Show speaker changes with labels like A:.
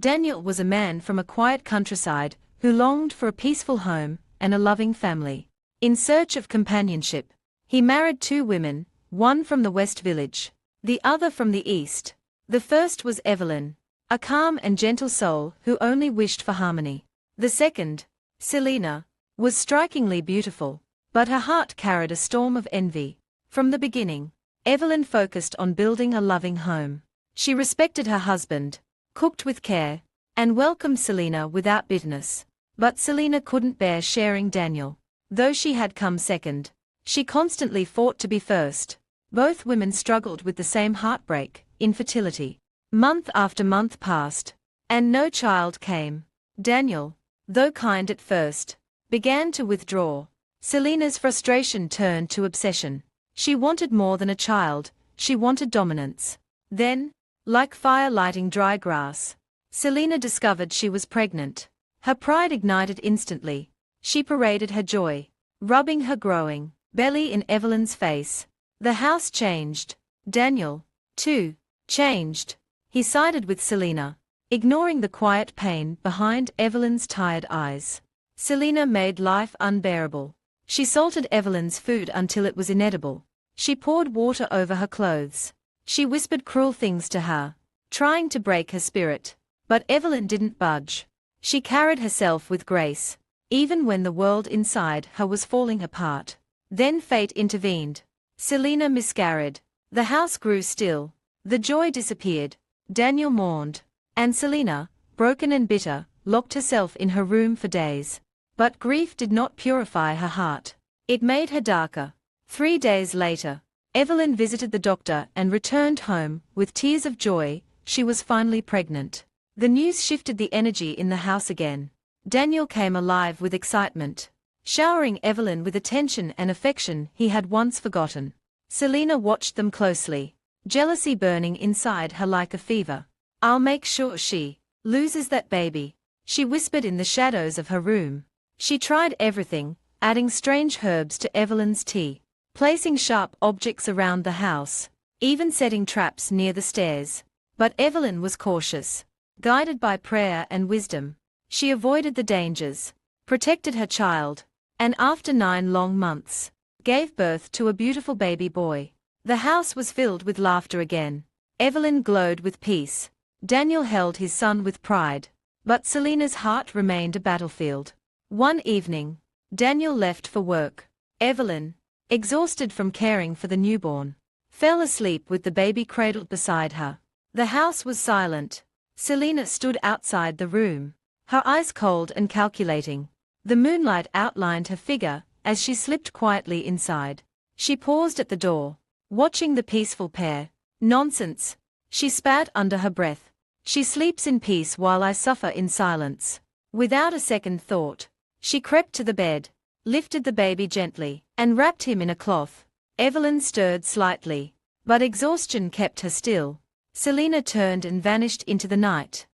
A: Daniel was a man from a quiet countryside who longed for a peaceful home and a loving family. In search of companionship, he married two women, one from the West Village, the other from the East. The first was Evelyn, a calm and gentle soul who only wished for harmony. The second, Selina, was strikingly beautiful, but her heart carried a storm of envy. From the beginning, Evelyn focused on building a loving home. She respected her husband, cooked with care, and welcomed Selina without bitterness. But Selina couldn't bear sharing Daniel. Though she had come second, she constantly fought to be first. Both women struggled with the same heartbreak, infertility. Month after month passed, and no child came. Daniel, though kind at first, began to withdraw. Selina's frustration turned to obsession. She wanted more than a child, she wanted dominance. Then, like fire lighting dry grass, Selina discovered she was pregnant. Her pride ignited instantly. She paraded her joy, rubbing her growing belly in Evelyn's face. The house changed. Daniel, too, changed. He sided with Selina, ignoring the quiet pain behind Evelyn's tired eyes. Selina made life unbearable. She salted Evelyn's food until it was inedible. She poured water over her clothes. She whispered cruel things to her, trying to break her spirit. But Evelyn didn't budge. She carried herself with grace, even when the world inside her was falling apart. Then fate intervened. Selina miscarried. The house grew still. The joy disappeared. Daniel mourned. And Selina, broken and bitter, locked herself in her room for days. But grief did not purify her heart. It made her darker. 3 days later, Evelyn visited the doctor and returned home with tears of joy. She was finally pregnant. The news shifted the energy in the house again. Daniel came alive with excitement, showering Evelyn with attention and affection he had once forgotten. Selina watched them closely, jealousy burning inside her like a fever. "I'll make sure she loses that baby," she whispered in the shadows of her room. She tried everything, adding strange herbs to Evelyn's tea, placing sharp objects around the house, even setting traps near the stairs. But Evelyn was cautious. Guided by prayer and wisdom, she avoided the dangers, protected her child, and after 9 long months, gave birth to a beautiful baby boy. The house was filled with laughter again. Evelyn glowed with peace. Daniel held his son with pride. But Selina's heart remained a battlefield. One evening, Daniel left for work. Evelyn, exhausted from caring for the newborn, fell asleep with the baby cradled beside her. The house was silent. Selina stood outside the room, her eyes cold and calculating. The moonlight outlined her figure as she slipped quietly inside. She paused at the door, watching the peaceful pair. "Nonsense," she spat under her breath. "She sleeps in peace while I suffer in silence." Without a second thought, she crept to the bed, lifted the baby gently, and wrapped him in a cloth. Evelyn stirred slightly, but exhaustion kept her still. Selina turned and vanished into the night.